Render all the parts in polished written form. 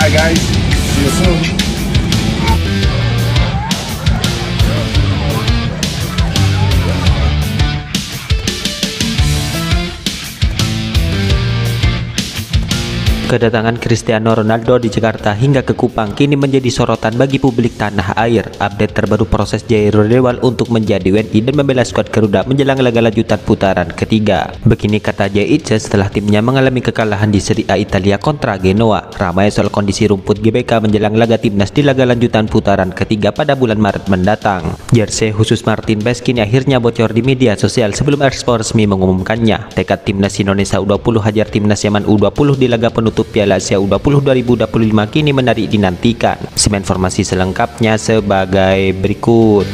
Bye guys. See you soon. Kedatangan Cristiano Ronaldo di Jakarta hingga ke Kupang kini menjadi sorotan bagi publik tanah air. Update terbaru proses Jairo Dewal untuk menjadi WNI dan membela skuad Garuda menjelang laga lanjutan putaran ketiga. Begini kata Jaice setelah timnya mengalami kekalahan di Serie A Italia kontra Genoa. Ramai soal kondisi rumput GBK menjelang laga timnas di laga lanjutan putaran ketiga pada bulan Maret mendatang. Jersey khusus Martin Paes kini akhirnya bocor di media sosial sebelum Expo resmi mengumumkannya. Tekad timnas Indonesia U20 hajar timnas Yaman U20 di laga penutup Piala Asia U20 2025 kini menarik dinantikan. Simak informasi selengkapnya sebagai berikut.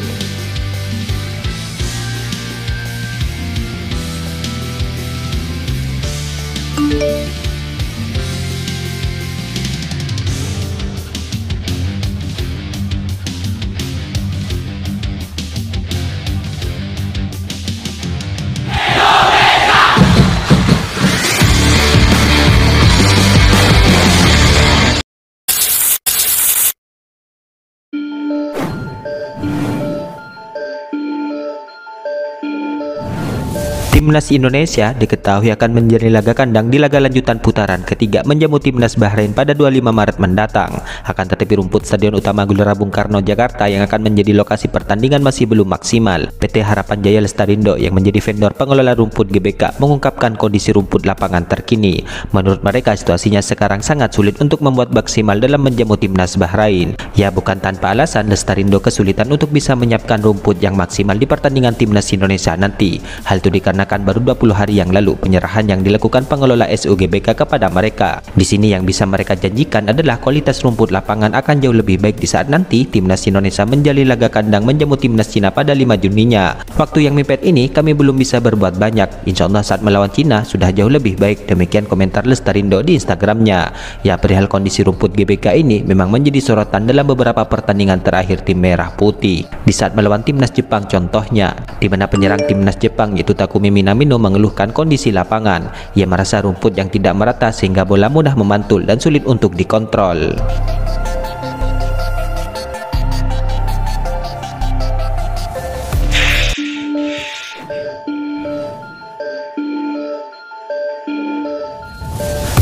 Timnas Indonesia diketahui akan menjalani laga kandang di laga lanjutan putaran ketiga menjamu timnas Bahrain pada 25 Maret mendatang. Akan tetapi rumput Stadion Utama Gelora Bung Karno Jakarta yang akan menjadi lokasi pertandingan masih belum maksimal. PT Harapan Jaya Lestarindo yang menjadi vendor pengelola rumput GBK mengungkapkan kondisi rumput lapangan terkini. Menurut mereka situasinya sekarang sangat sulit untuk membuat maksimal dalam menjamu timnas Bahrain. Ya, bukan tanpa alasan Lestarindo kesulitan untuk bisa menyiapkan rumput yang maksimal di pertandingan timnas Indonesia nanti. Hal itu dikarenakan baru 20 hari yang lalu penyerahan yang dilakukan pengelola SUGBK kepada mereka. Di sini yang bisa mereka janjikan adalah kualitas rumput lapangan akan jauh lebih baik di saat nanti timnas Indonesia menjalani laga kandang menjamu timnas Cina pada 5 Juninya. Waktu yang mepet ini kami belum bisa berbuat banyak. Insya Allah saat melawan Cina sudah jauh lebih baik. Demikian komentar Lestarindo di Instagramnya. Ya, perihal kondisi rumput GBK ini memang menjadi sorotan dalam beberapa pertandingan terakhir tim merah putih. Di saat melawan timnas Jepang contohnya, di mana penyerang timnas Jepang yaitu Takumi Minamino mengeluhkan kondisi lapangan. Ia merasa rumput yang tidak merata sehingga bola mudah memantul dan sulit untuk dikontrol.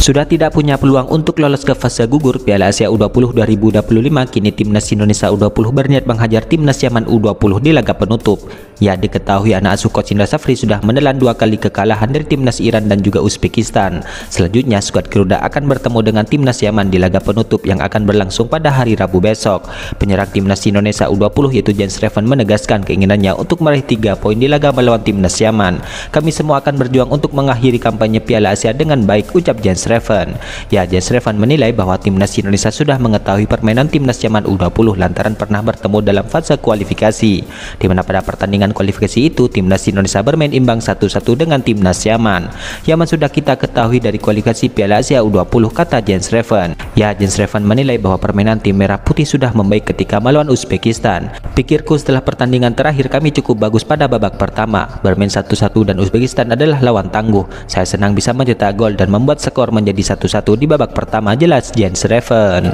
Sudah tidak punya peluang untuk lolos ke fase gugur Piala Asia U20 2025, kini timnas Indonesia U20 berniat menghajar timnas Yaman U20 di laga penutup. Ya, diketahui anak asuh coach Indra Safri sudah menelan 2 kali kekalahan dari timnas Iran dan juga Uzbekistan. Selanjutnya skuad Garuda akan bertemu dengan timnas Yaman di laga penutup yang akan berlangsung pada hari Rabu besok. Penyerang timnas Indonesia U20 yaitu Jens Reven menegaskan keinginannya untuk meraih 3 poin di laga melawan timnas Yaman. Kami semua akan berjuang untuk mengakhiri kampanye Piala Asia dengan baik, ucap Jens Reven. Ya, Jens Reven menilai bahwa timnas Indonesia sudah mengetahui permainan timnas Yaman U20 lantaran pernah bertemu dalam fase kualifikasi, di mana pada pertandingan kualifikasi itu timnas Indonesia bermain imbang 1-1 dengan timnas Yaman. Yaman sudah kita ketahui dari kualifikasi Piala Asia U20, kata Jens Reven. Ya, Jens Reven menilai bahwa permainan tim merah putih sudah membaik ketika melawan Uzbekistan. Pikirku setelah pertandingan terakhir kami cukup bagus pada babak pertama. Bermain 1-1 dan Uzbekistan adalah lawan tangguh. Saya senang bisa mencetak gol dan membuat skor menjadi 1-1 di babak pertama, jelas Jens Reven.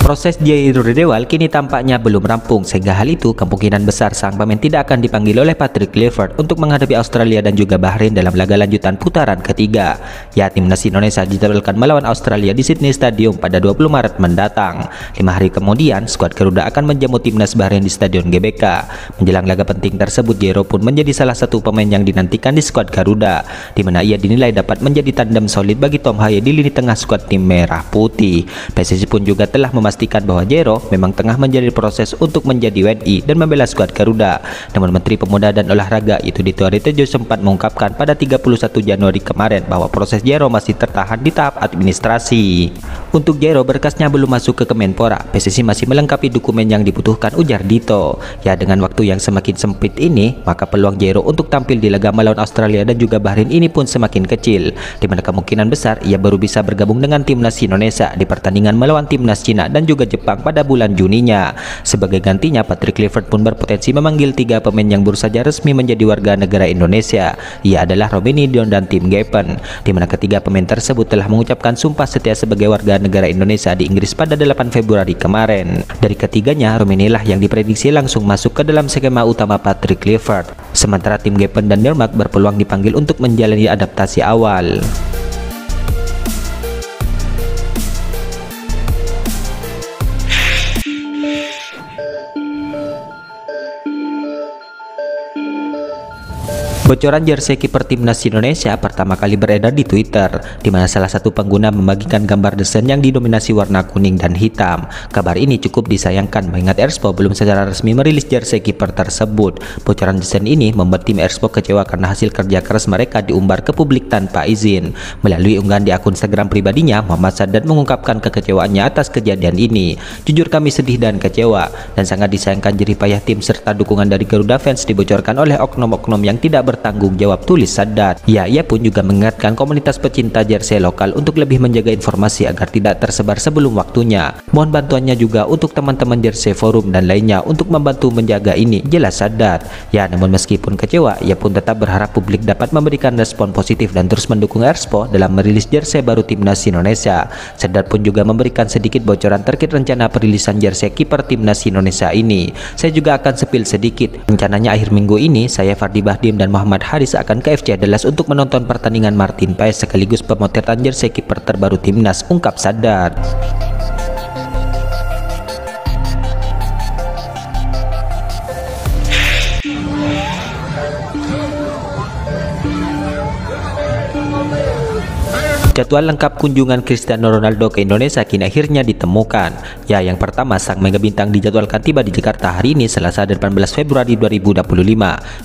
Proses Jairo Dewal kini tampaknya belum rampung, sehingga hal itu kemungkinan besar sang pemain tidak akan dipanggil oleh Patrick Kluivert untuk menghadapi Australia dan juga Bahrain dalam laga lanjutan putaran ketiga. Ya, timnas Indonesia dijadwalkan melawan Australia di Sydney Stadium pada 20 Maret mendatang. 5 hari kemudian, skuad Garuda akan menjamu timnas Bahrain di Stadion GBK. Menjelang laga penting tersebut, Jairo pun menjadi salah satu pemain yang dinantikan di skuad Garuda, di mana ia dinilai dapat menjadi tandem solid bagi Tom Haye di lini tengah skuad tim merah putih. PSSI pun juga telah memastikan bahwa Jairo memang tengah menjalani proses untuk menjadi WNI dan membela skuad Garuda. Namun Menteri Pemuda dan Olahraga itu Dito Aritejo sempat mengungkapkan pada 31 Januari kemarin bahwa proses Jairo masih tertahan di tahap administrasi. Untuk Jairo, berkasnya belum masuk ke Kemenpora. PSSI masih melengkapi dokumen yang dibutuhkan, ujar Dito. Ya, dengan waktu yang semakin sempit ini, maka peluang Jairo untuk tampil di laga melawan Australia dan juga Bahrain ini pun semakin kecil, di mana kemungkinan besar ia baru bisa bergabung dengan timnas Indonesia di pertandingan melawan timnas Cina dan juga Jepang pada bulan Juninya. Sebagai gantinya, Patrick Kluivert pun berpotensi memanggil 3 pemain yang baru saja resmi menjadi warga negara Indonesia. Ia adalah Robin Gideon dan Tim Gepen, di mana ketiga pemain tersebut telah mengucapkan sumpah setia sebagai warga negara Indonesia di Inggris pada 8 Februari kemarin. Dari ketiganya, Robin inilah yang diprediksi langsung masuk ke dalam skema utama Patrick Kluivert. Sementara Tim Gepen dan Denmark berpeluang dipanggil untuk menjalani adaptasi awal. Bocoran jersey kiper timnas Indonesia pertama kali beredar di Twitter, di mana salah satu pengguna membagikan gambar desain yang didominasi warna kuning dan hitam. Kabar ini cukup disayangkan mengingat Erspo belum secara resmi merilis jersey kiper tersebut. Bocoran desain ini membuat tim Erspo kecewa karena hasil kerja keras mereka diumbar ke publik tanpa izin. Melalui unggahan di akun Instagram pribadinya, Muhammad Sadat mengungkapkan kekecewaannya atas kejadian ini. Jujur kami sedih dan kecewa, dan sangat disayangkan jerih payah tim serta dukungan dari Garuda Fans dibocorkan oleh oknum-oknum yang tidak bertanggung jawab, tulis Sadat. Ya, ia pun juga mengingatkan komunitas pecinta jersey lokal untuk lebih menjaga informasi agar tidak tersebar sebelum waktunya. Mohon bantuannya juga untuk teman-teman jersey forum dan lainnya untuk membantu menjaga ini, jelas Sadat. Ya, namun meskipun kecewa, ia pun tetap berharap publik dapat memberikan respon positif dan terus mendukung Erspo dalam merilis jersey baru timnas Indonesia. Sadat pun juga memberikan sedikit bocoran terkait rencana perilisan jersey kiper timnas Indonesia ini. Saya juga akan sepil sedikit. Rencananya akhir minggu ini saya, Fardi Bahdim dan Muhammad Haris akan ke FC Dallas untuk menonton pertandingan Martin Paes sekaligus pemotretan jersey kiper terbaru timnas, ungkap Sadat. Jadwal lengkap kunjungan Cristiano Ronaldo ke Indonesia kini akhirnya ditemukan. Ya, yang pertama, sang mega bintang dijadwalkan tiba di Jakarta hari ini Selasa 18 Februari 2025.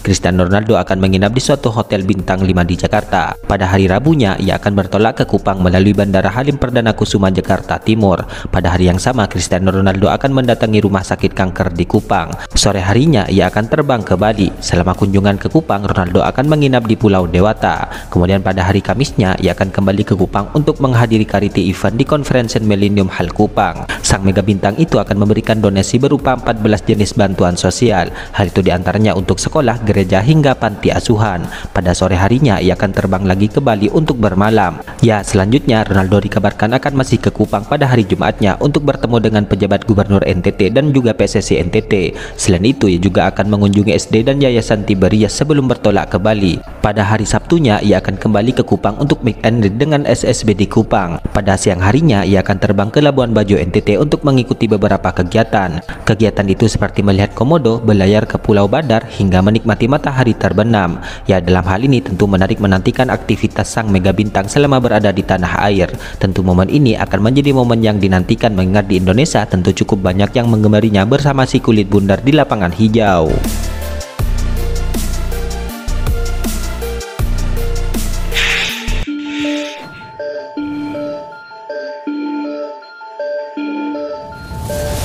Cristiano Ronaldo akan menginap di suatu hotel bintang 5 di Jakarta. Pada hari Rabunya, ia akan bertolak ke Kupang melalui Bandara Halim Perdana Kusuma, Jakarta Timur. Pada hari yang sama, Cristiano Ronaldo akan mendatangi rumah sakit kanker di Kupang. Sore harinya, ia akan terbang ke Bali. Selama kunjungan ke Kupang, Ronaldo akan menginap di Pulau Dewata. Kemudian pada hari Kamisnya, ia akan kembali ke Kupang untuk menghadiri charity event di Conference Millennium Hall Kupang. Sang mega bintang itu akan memberikan donasi berupa 14 jenis bantuan sosial. Hal itu diantaranya untuk sekolah, gereja, hingga panti asuhan. Pada sore harinya, ia akan terbang lagi ke Bali untuk bermalam. Ya, selanjutnya Ronaldo dikabarkan akan masih ke Kupang pada hari Jumatnya untuk bertemu dengan pejabat Gubernur NTT dan juga PSSI NTT. Selain itu, ia juga akan mengunjungi SD dan Yayasan Tiberias sebelum bertolak ke Bali. Pada hari Sabtunya, ia akan kembali ke Kupang untuk meet and greet dengan SSBD Kupang. Pada siang harinya, ia akan terbang ke Labuan Bajo NTT untuk mengikuti beberapa kegiatan. Kegiatan itu seperti melihat komodo, berlayar ke Pulau Badar, hingga menikmati matahari terbenam. Ya, dalam hal ini tentu menarik menantikan aktivitas sang mega bintang selama berada di tanah air. Tentu momen ini akan menjadi momen yang dinantikan mengingat di Indonesia tentu cukup banyak yang menggemarinya bersama si kulit bundar di lapangan hijau.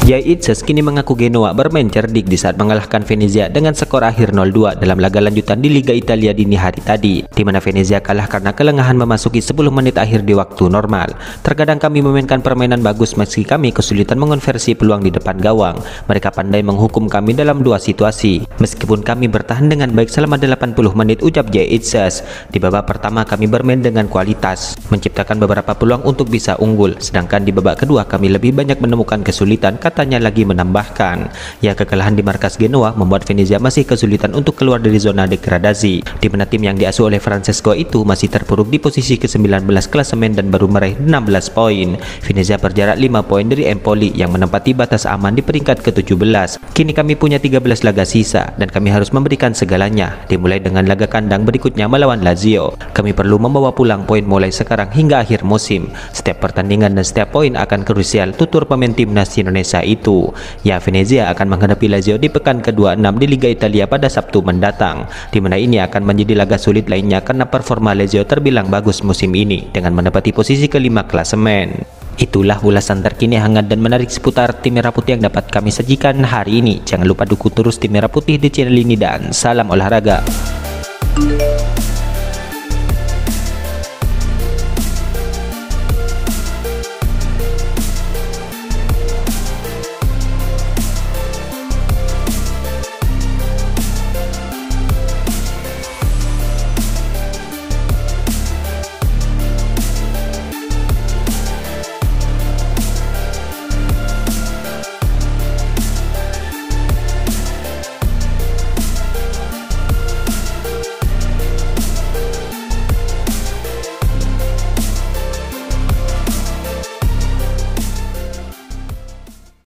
Jay Itzes kini mengaku Genoa bermain cerdik di saat mengalahkan Venezia dengan skor akhir 0-2 dalam laga lanjutan di Liga Italia dini hari tadi, di mana Venezia kalah karena kelengahan memasuki 10 menit akhir di waktu normal. Terkadang kami memainkan permainan bagus meski kami kesulitan mengonversi peluang di depan gawang. Mereka pandai menghukum kami dalam dua situasi. Meskipun kami bertahan dengan baik selama 80 menit, ucap Jay Itzes. Di babak pertama kami bermain dengan kualitas, menciptakan beberapa peluang untuk bisa unggul, sedangkan di babak kedua kami lebih banyak menemukan kesulitan, katanya lagi menambahkan. Ya, kekalahan di markas Genoa membuat Venezia masih kesulitan untuk keluar dari zona degradasi, di mana tim yang diasuh oleh Francesco itu masih terpuruk di posisi ke-19 klasemen dan baru meraih 16 poin. Venezia berjarak 5 poin dari Empoli yang menempati batas aman di peringkat ke-17. Kini kami punya 13 laga sisa dan kami harus memberikan segalanya, dimulai dengan laga kandang berikutnya melawan Lazio. Kami perlu membawa pulang poin mulai sekarang hingga akhir musim. Setiap pertandingan dan setiap poin akan krusial, tutur pemain timnas Indonesia itu. Ya, Venezia akan menghadapi Lazio di pekan ke-26 di Liga Italia pada Sabtu mendatang, di mana ini akan menjadi laga sulit lainnya karena performa Lazio terbilang bagus musim ini dengan menempati posisi ke-5 klasemen. Itulah ulasan terkini hangat dan menarik seputar tim Merah Putih yang dapat kami sajikan hari ini. Jangan lupa dukung terus tim Merah Putih di channel ini dan salam olahraga.